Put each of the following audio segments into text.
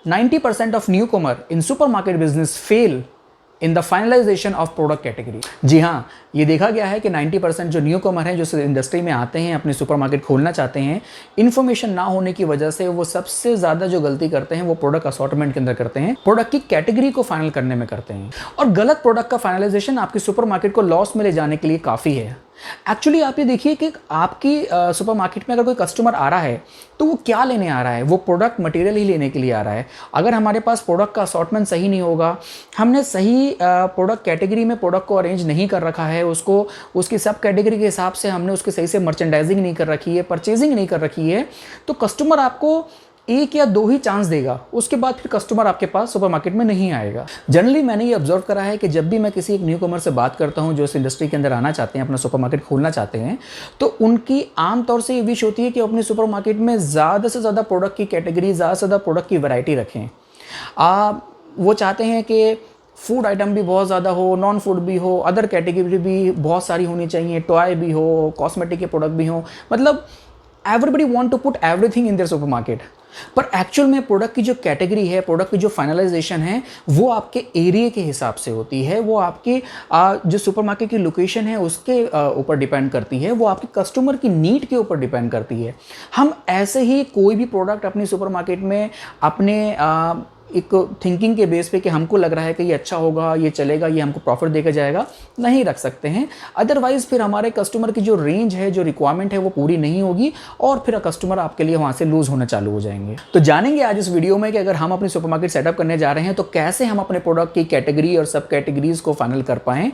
90% of newcomer in supermarket business fail in the finalisation of product category. जी हाँ, ये देखा गया है कि 90% जो न्यू कमर हैं, जो इंडस्ट्री में आते हैं, अपनी सुपरमार्केट खोलना चाहते हैं, इन्फॉर्मेशन ना होने की वजह से वो सबसे ज़्यादा जो गलती करते हैं वो प्रोडक्ट असॉर्टमेंट के अंदर करते हैं, प्रोडक्ट की कैटेगरी को फाइनल करने में करते हैं। और गलत प्रोडक्ट का फाइनलाइजेशन आपकी सुपरमार्केट को लॉस में ले जाने के लिए काफ़ी है। एक्चुअली आप ये देखिए कि आपकी सुपरमार्केट में अगर कोई कस्टमर आ रहा है तो वो क्या लेने आ रहा है, वो प्रोडक्ट मटेरियल ही लेने के लिए आ रहा है। अगर हमारे पास प्रोडक्ट का असॉर्टमेंट सही नहीं होगा, हमने सही प्रोडक्ट कैटेगरी में प्रोडक्ट को अरेंज नहीं कर रखा है, उसको उसकी सब कैटेगरी के हिसाब से हमने उसकी सही से मर्चेंडाइजिंग नहीं कर रखी है, परचेजिंग नहीं कर रखी है, तो कस्टमर आपको एक या दो ही चांस देगा, उसके बाद फिर कस्टमर आपके पास सुपरमार्केट में नहीं आएगा। जनरली मैंने ये ऑब्जर्व करा है कि जब भी मैं किसी एक न्यू कमर से बात करता हूँ जो इस इंडस्ट्री के अंदर आना चाहते हैं, अपना सुपरमार्केट खोलना चाहते हैं, तो उनकी आमतौर से ये विश होती है कि अपनी सुपरमार्केट में ज़्यादा से ज़्यादा प्रोडक्ट की कैटेगरी, ज़्यादा से ज़्यादा प्रोडक्ट की वैरायटी रखें। वो चाहते हैं कि फूड आइटम भी बहुत ज़्यादा हो, नॉन फूड भी हो, अदर कैटेगरी भी बहुत सारी होनी चाहिए, टॉय भी हो, कॉस्मेटिक के प्रोडक्ट भी हो, मतलब everybody want to put everything in their supermarket. पर एक्चुअल में प्रोडक्ट की जो कैटेगरी है, प्रोडक्ट की जो फाइनलाइजेशन है, वो आपके एरिया के हिसाब से होती है, वो आपके जो सुपरमार्केट की लोकेशन है उसके ऊपर डिपेंड करती है, वो आपके कस्टमर की नीड के ऊपर डिपेंड करती है। हम ऐसे ही कोई भी प्रोडक्ट अपनी सुपरमार्केट में अपने एक थिंकिंग के बेस पे कि हमको लग रहा है कि ये अच्छा होगा, ये चलेगा, ये हमको प्रॉफिट देकर जाएगा, नहीं रख सकते हैं। अदरवाइज फिर हमारे कस्टमर की जो रेंज है, जो रिक्वायरमेंट है, वो पूरी नहीं होगी और फिर कस्टमर आपके लिए वहाँ से लूज होना चालू हो जाएंगे। तो जानेंगे आज इस वीडियो में कि अगर हम अपनी सुपरमार्केट सेटअप करने जा रहे हैं तो कैसे हम अपने प्रोडक्ट की कैटेगरी और सब कैटेगरीज को फाइनल कर पाएँ।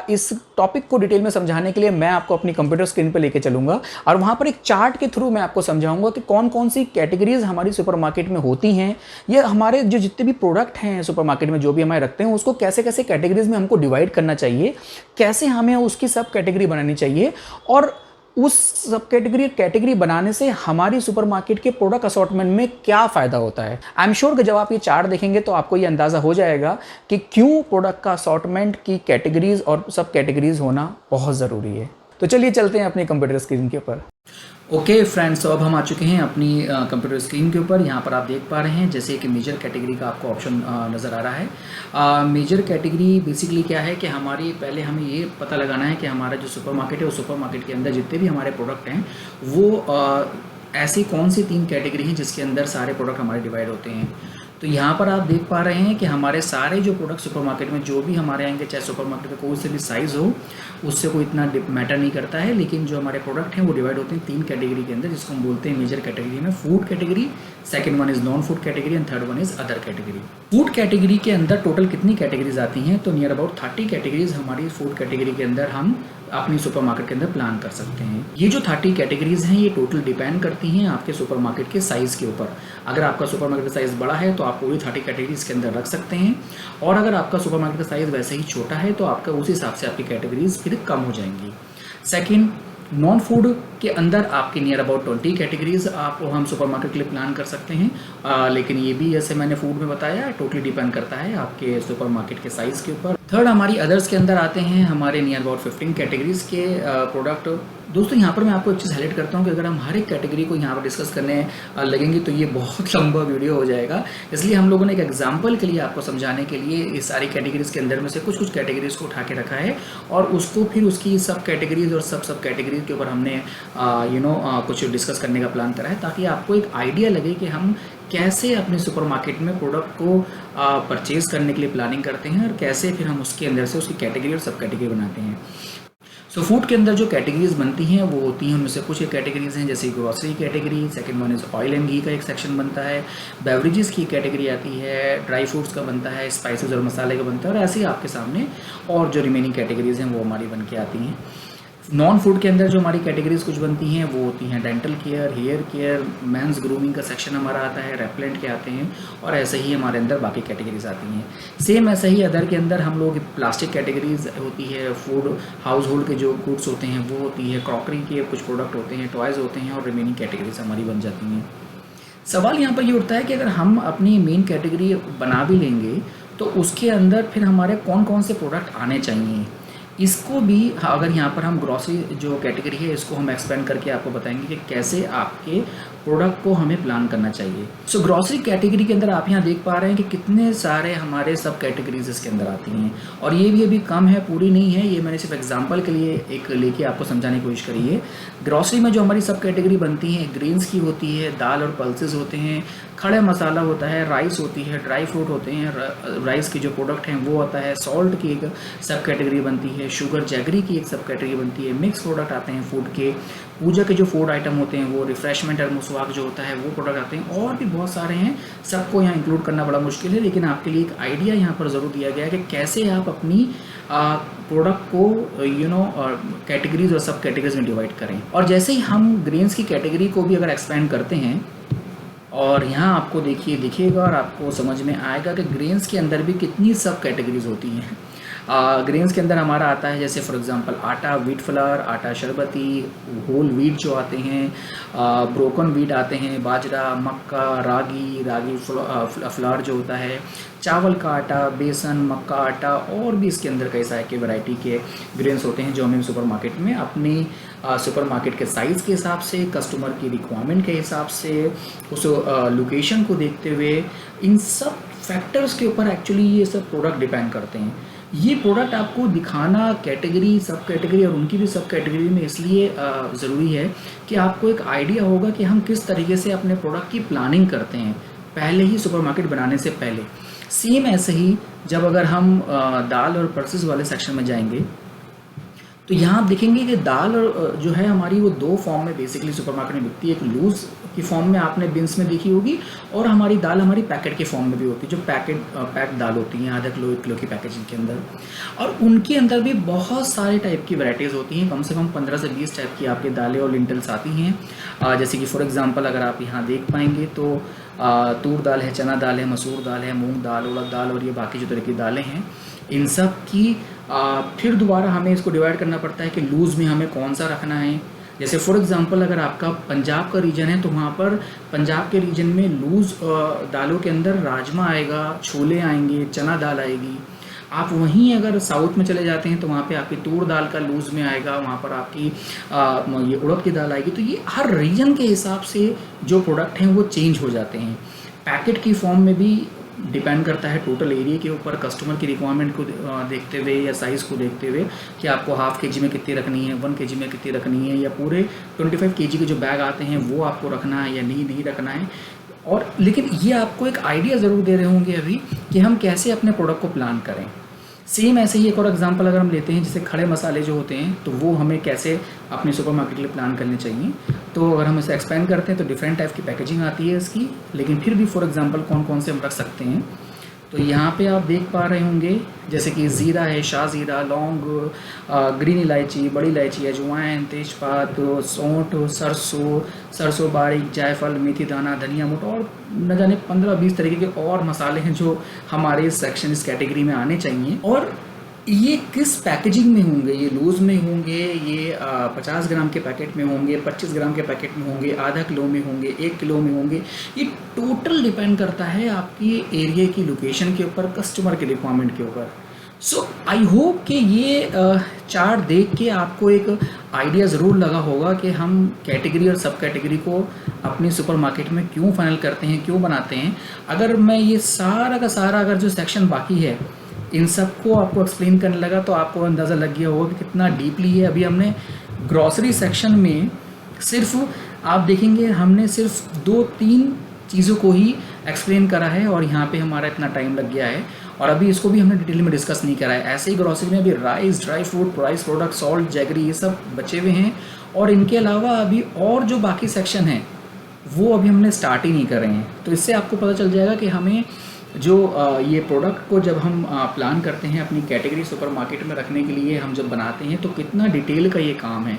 इस टॉपिक को डिटेल में समझाने के लिए मैं आपको अपनी कंप्यूटर स्क्रीन पर लेके चलूंगा और वहाँ पर एक चार्ट के थ्रू मैं आपको समझाऊंगा कि कौन कौन सी कैटेगरीज हमारी सुपरमार्केट में होती हैं, ये हमारे जो जितने भी प्रोडक्ट हैं सुपरमार्केट में जो भी हमारे रखते हैं उसको कैसे कैसे कैटेगरीज में हमको डिवाइड करना चाहिए, कैसे हमें उसकी सब कैटेगरी बनानी चाहिए और उस सब कैटेगरी बनाने से हमारी सुपरमार्केट के प्रोडक्ट असॉर्टमेंट में क्या फ़ायदा होता है। आई एम श्योर कि जब आप ये चार्ट देखेंगे तो आपको ये अंदाज़ा हो जाएगा कि क्यों प्रोडक्ट का असॉर्टमेंट की कैटेगरीज और सब कैटेगरीज होना बहुत ज़रूरी है। तो चलिए चलते हैं अपनी कंप्यूटर स्क्रीन के ऊपर। ओके फ्रेंड्स, तो अब हम आ चुके हैं अपनी कंप्यूटर स्क्रीन के ऊपर। यहाँ पर आप देख पा रहे हैं जैसे कि मेजर कैटेगरी का आपको ऑप्शन नज़र आ रहा है। मेजर कैटेगरी बेसिकली क्या है कि पहले हमें ये पता लगाना है कि हमारा जो सुपरमार्केट है, उस सुपरमार्केट के अंदर जितने भी हमारे प्रोडक्ट हैं वो ऐसी कौन सी 3 कैटेगरी हैं जिसके अंदर सारे प्रोडक्ट हमारे डिवाइड होते हैं। तो यहाँ पर आप देख पा रहे हैं कि हमारे सारे जो प्रोडक्ट सुपरमार्केट में जो भी हमारे आएंगे, चाहे सुपरमार्केट का कोई से भी साइज़ हो, उससे कोई इतना मैटर नहीं करता है, लेकिन जो हमारे प्रोडक्ट हैं वो डिवाइड होते हैं 3 कैटेगरी के अंदर, जिसको हम बोलते हैं मेजर कैटेगरी में food category, second one is non food category and third one is other category. Food category के अंदर टोटल कितनी कैटेगरीज आती हैं, तो नियर अबाउट 30 कैटेगरीज हमारी फूड कैटेगरी के अंदर हम अपनी सुपरमार्केट के अंदर प्लान कर सकते हैं। ये जो 30 कैटेगरीज हैं ये टोटल डिपेंड करती हैं आपके सुपरमार्केट के साइज़ के ऊपर। अगर आपका सुपरमार्केट का साइज़ बड़ा है तो आप पूरी 30 कैटेगरीज के अंदर रख सकते हैं, और अगर आपका सुपरमार्केट का साइज़ वैसे ही छोटा है तो आपका उस हिसाब से आपकी कैटेगरीज फिर कम हो जाएंगी। सेकेंड, नॉन फूड के अंदर आपके नियर अबाउट 20 कैटेगरीज आप हम सुपरमार्केट के लिए प्लान कर सकते हैं, लेकिन ये भी जैसे मैंने फूड में बताया टोटली डिपेंड करता है आपके सुपरमार्केट के साइज़ के ऊपर। थर्ड, हमारी अदर्स के अंदर आते हैं हमारे नियर अबाउट 15 कैटेगरीज के प्रोडक्ट। दोस्तों यहाँ पर मैं आपको एक चीज़ हाईलाइट करता हूँ कि अगर हम हर एक कैटेगरी को यहाँ पर डिस्कस करने लगेंगे तो ये बहुत लंबा वीडियो हो जाएगा, इसलिए हम लोगों ने एक एग्जांपल के लिए आपको समझाने के लिए इस सारी कैटेगरीज के अंदर में से कुछ कुछ कैटेगरीज को उठा के रखा है और उसको फिर उसकी सब कैटेगरीज और सब कैटेगरीज के ऊपर हमने कुछ डिस्कस करने का प्लान करा है, ताकि आपको एक आइडिया लगे कि हम कैसे अपने सुपरमार्केट में प्रोडक्ट को परचेज करने के लिए प्लानिंग करते हैं और कैसे फिर हम उसके अंदर से उसकी कैटेगरी और सब कैटेगरी बनाते हैं। सो फूड के अंदर जो कैटेगरीज बनती हैं वो होती हैं, उनमें से कुछ कैटेगरीज हैं जैसे grocery category, second one is oil and ghee का एक सेक्शन बनता है, बेवरेजेस की कैटेगरी आती है, ड्राई फ्रूट्स का बनता है, स्पाइसेस और मसाले का बनता है, और ऐसे ही आपके सामने और जो रिमेनिंग कैटेगरीज हैं वो हमारी बन के आती हैं। नॉन फूड के अंदर जो हमारी कैटेगरीज कुछ बनती हैं वो होती हैं dental care, hair care, men's grooming का सेक्शन हमारा आता है, रेपलेंट के आते हैं, और ऐसे ही हमारे अंदर बाकी कैटेगरीज आती हैं। सेम ऐसे ही अदर के अंदर हम लोग प्लास्टिक कैटेगरीज होती है, फूड हाउस होल्ड के जो गुड्स होते हैं वो होती है, क्रॉकरी के कुछ प्रोडक्ट होते हैं, टॉयज़ होते हैं, और रिमेनिंग कैटेगरीज हमारी बन जाती हैं। सवाल यहाँ पर ये उठता है कि अगर हम अपनी मेन कैटेगरी बना भी लेंगे तो उसके अंदर फिर हमारे कौन कौन से प्रोडक्ट आने चाहिए। इसको भी अगर यहाँ पर हम ग्रॉसरी जो कैटेगरी है इसको हम एक्सपेंड करके आपको बताएंगे कि कैसे आपके प्रोडक्ट को हमें प्लान करना चाहिए। सो ग्रॉसरी कैटेगरी के अंदर आप यहाँ देख पा रहे हैं कि कितने सारे हमारे सब कैटेगरीज इसके अंदर आती हैं, और ये भी अभी कम है, पूरी नहीं है, ये मैंने सिर्फ एग्जांपल के लिए एक लेके आपको समझाने की कोशिश करी है। ग्रॉसरी में जो हमारी सब कैटेगरी बनती हैं, ग्रेन्स की होती है, दाल और पल्सेस होते हैं, खड़े मसाला होता है, राइस होती है, ड्राई फ्रूट होते हैं, राइस के जो प्रोडक्ट हैं वो होता है, सॉल्ट की एक सब कैटेगरी बनती है, शुगर जैगरी की एक सब कैटेगरी बनती है, मिक्स प्रोडक्ट आते हैं फूड के, पूजा के जो फूड आइटम होते हैं वो, रिफ्रेशमेंट और मुसवाक जो होता है वो प्रोडक्ट आते हैं, और भी बहुत सारे हैं। सबको यहाँ इंक्लूड करना बड़ा मुश्किल है, लेकिन आपके लिए एक आइडिया यहाँ पर ज़रूर दिया गया है कि कैसे आप अपनी प्रोडक्ट को कैटेगरीज और सब कैटेगरीज में डिवाइड करें। और जैसे ही हम ग्रेन्स की कैटेगरी को भी अगर एक्सपेंड करते हैं, और यहाँ आपको दिखेगा और आपको समझ में आएगा कि ग्रेन्स के अंदर भी कितनी सब कैटेगरीज होती हैं। ग्रेन्स के अंदर हमारा आता है जैसे फॉर एग्जांपल आटा, व्हीट फ्लावर, आटा शरबती, होल व्हीट जो आते हैं, ब्रोकन व्हीट आते हैं, बाजरा, मक्का, रागी फ्लावर जो होता है, चावल का आटा, बेसन, मक्का आटा, और भी इसके अंदर कई सारे के वैरायटी के ग्रेन्स होते हैं जो हमें सुपरमार्केट में अपनी सुपरमार्केट के साइज़ के हिसाब से, कस्टमर की रिक्वायरमेंट के हिसाब से, उस लोकेशन को देखते हुए, इन सब फैक्टर्स के ऊपर एक्चुअली ये सब प्रोडक्ट डिपेंड करते हैं। ये प्रोडक्ट आपको दिखाना कैटेगरी, सब कैटेगरी और उनकी भी सब कैटेगरी में इसलिए ज़रूरी है कि आपको एक आइडिया होगा कि हम किस तरीके से अपने प्रोडक्ट की प्लानिंग करते हैं पहले ही सुपरमार्केट बनाने से पहले। सेम ऐसे ही जब अगर हम दाल और पल्सेस वाले सेक्शन में जाएंगे तो यहाँ आप देखेंगे कि दाल और जो है हमारी वो दो फॉर्म में बेसिकली सुपरमार्केट में बिकती है। एक लूज़ की फॉर्म में आपने बिन्स में देखी होगी, और हमारी दाल हमारी पैकेट के फॉर्म में भी होती है, जो पैक्ड दाल होती हैं आधा किलो 1 किलो की पैकेजिंग के अंदर। और उनके अंदर भी बहुत सारे टाइप की वैराइटीज़ होती हैं, कम से कम 15 से 20 टाइप की आपके दालें और लिंटल्स आती हैं। जैसे कि फॉर एग्जांपल अगर आप यहाँ देख पाएंगे तो तूर दाल है, चना दाल है, मसूर दाल है, मूंग दाल, उड़द दाल और ये बाकी जो तरह की दालें हैं, इन सब की फिर दोबारा हमें इसको डिवाइड करना पड़ता है कि लूज़ में हमें कौन सा रखना है। जैसे फॉर एग्जांपल अगर आपका पंजाब का रीजन है तो वहाँ पर पंजाब के रीजन में लूज़ दालों के अंदर राजमा आएगा, छोले आएंगे, चना दाल आएगी। आप वहीं अगर साउथ में चले जाते हैं तो वहाँ पे आपकी तूर दाल का लूज़ में आएगा, वहाँ पर आपकी ये उड़द की दाल आएगी। तो ये हर रीजन के हिसाब से जो प्रोडक्ट हैं वो चेंज हो जाते हैं। पैकेट की फॉर्म में भी डिपेंड करता है टोटल एरिया के ऊपर, कस्टमर की रिक्वायरमेंट को देखते हुए या साइज़ को देखते हुए कि आपको हाफ केजी में कितनी रखनी है, 1 केजी में कितनी रखनी है, या पूरे 25 केजी के जो बैग आते हैं वो आपको रखना है या नहीं रखना है। और लेकिन ये आपको एक आइडिया ज़रूर दे रहे होंगे अभी कि हम कैसे अपने प्रोडक्ट को प्लान करें। सेम ऐसे ही एक और एग्जांपल अगर हम लेते हैं, जैसे खड़े मसाले जो होते हैं तो वो हमें कैसे अपने सुपरमार्केट के लिए प्लान करने चाहिए। तो अगर हम इसे एक्सपेंड करते हैं तो डिफरेंट टाइप की पैकेजिंग आती है इसकी, लेकिन फिर भी फॉर एग्जांपल कौन कौन से हम रख सकते हैं। तो यहाँ पे आप देख पा रहे होंगे जैसे कि ज़ीरा है, शाह ज़ीरा, लौंग, ग्रीन इलायची, बड़ी इलायची, अजवाइन, तेज़पात, सौंठ, सरसों बारीक, जायफल, मेथी दाना, धनिया मोटा, और न जाने 15-20 तरीके के और मसाले हैं जो हमारे सेक्शन इस कैटेगरी में आने चाहिए। और ये किस पैकेजिंग में होंगे, ये लूज़ में होंगे, ये 50 ग्राम के पैकेट में होंगे, 25 ग्राम के पैकेट में होंगे, आधा किलो में होंगे, 1 किलो में होंगे, ये टोटल डिपेंड करता है आपकी एरिया की लोकेशन के ऊपर, कस्टमर के रिक्वायरमेंट के ऊपर। सो आई होप कि ये चार्ट देख के आपको एक आइडिया ज़रूर लगा होगा कि हम कैटेगरी और सब कैटेगरी को अपनी सुपरमार्केट में क्यों फाइनल करते हैं, क्यों बनाते हैं। अगर मैं ये सारा का सारा अगर जो सेक्शन बाकी है इन सब को आपको एक्सप्लेन करने लगा तो आपको अंदाज़ा लग गया होगा कि कितना डीपली है। अभी हमने ग्रॉसरी सेक्शन में सिर्फ आप देखेंगे हमने सिर्फ 2-3 चीज़ों को ही एक्सप्लेन करा है, और यहाँ पे हमारा इतना टाइम लग गया है, और अभी इसको भी हमने डिटेल में डिस्कस नहीं करा है। ऐसे ही ग्रॉसरी में अभी rice, dry fruit, rice product, salt, jaggery, ये सब बचे हुए हैं, और इनके अलावा अभी और जो बाकी सेक्शन हैं वो अभी हमने स्टार्ट ही नहीं कर रहे हैं। तो इससे आपको पता चल जाएगा कि हमें जो ये प्रोडक्ट को जब हम प्लान करते हैं अपनी कैटेगरी सुपरमार्केट में रखने के लिए, हम जब बनाते हैं तो कितना डिटेल का ये काम है।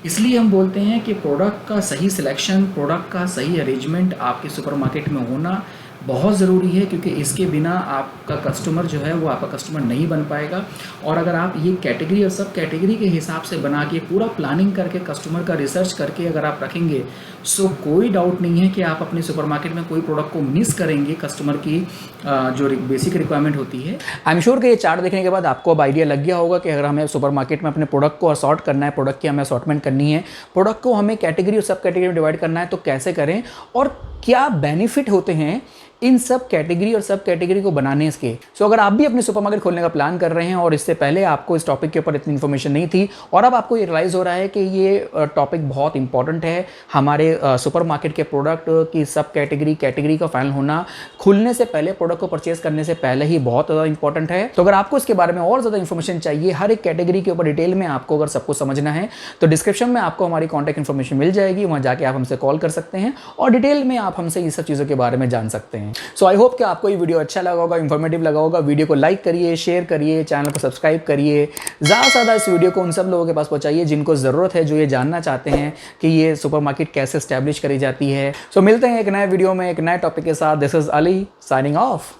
इसलिए हम बोलते हैं कि प्रोडक्ट का सही सिलेक्शन, प्रोडक्ट का सही अरेंजमेंट आपके सुपरमार्केट में होना बहुत ज़रूरी है, क्योंकि इसके बिना आपका कस्टमर जो है वो आपका कस्टमर नहीं बन पाएगा। और अगर आप ये कैटेगरी और सब कैटेगरी के हिसाब से बना के पूरा प्लानिंग करके कस्टमर का रिसर्च करके अगर आप रखेंगे, सो कोई डाउट नहीं है कि आप अपने सुपरमार्केट में कोई प्रोडक्ट को मिस करेंगे कस्टमर की जो बेसिक रिक्वायरमेंट होती है। आई एम श्योर कि ये चार्ट देखने के बाद आपको अब आइडिया लग गया होगा कि अगर हमें सुपरमार्केट में अपने प्रोडक्ट को असॉर्ट करना है, प्रोडक्ट की हमें असॉर्टमेंट करनी है, प्रोडक्ट को हमें कैटेगरी और सब कैटेगरी में डिवाइड करना है, तो कैसे करें और क्या बेनिफिट होते हैं इन सब कैटेगरी और सब कैटेगरी को बनाने के। सो अगर आप भी अपने सुपरमार्केट खोलने का प्लान कर रहे हैं और इससे पहले आपको इस टॉपिक के ऊपर इतनी इन्फॉर्मेशन नहीं थी और अब आपको ये रियलाइज़ हो रहा है कि ये टॉपिक बहुत इंपॉर्टेंट है, हमारे सुपरमार्केट के प्रोडक्ट की सब कैटेगरी का फाइनल होना खुलने से पहले, प्रोडक्ट को परचेज करने से पहले ही बहुत ज़्यादा इंपॉर्टेंट है। तो अगर आपको इसके बारे में और ज़्यादा इन्फॉर्मेशन चाहिए, हर एक कैटेगरी के ऊपर डिटेल में आपको अगर सब कुछ समझना है, तो डिस्क्रिप्शन में आपको हमारी कॉन्टैक्ट इन्फॉर्मेशन मिल जाएगी, वहाँ जाके आप हमसे कॉल कर सकते हैं और डिटेल में आप हमसे ये सब चीज़ों के बारे में जान सकते हैं। सो आई होप कि आपको ये वीडियो अच्छा लगा होगा, इन्फॉर्मेटिव लगा होगा। वीडियो को लाइक करिए, शेयर करिए, चैनल को सब्सक्राइब करिए, ज़्यादा से ज़्यादा इस वीडियो को उन सब लोगों के पास पहुंचाइए जिनको ज़रूरत है, जो ये जानना चाहते हैं कि ये सुपरमार्केट कैसे स्टैब्लिश करी जाती है। सो मिलते हैं एक नए वीडियो में एक नए टॉपिक के साथ। This is Ali signing off.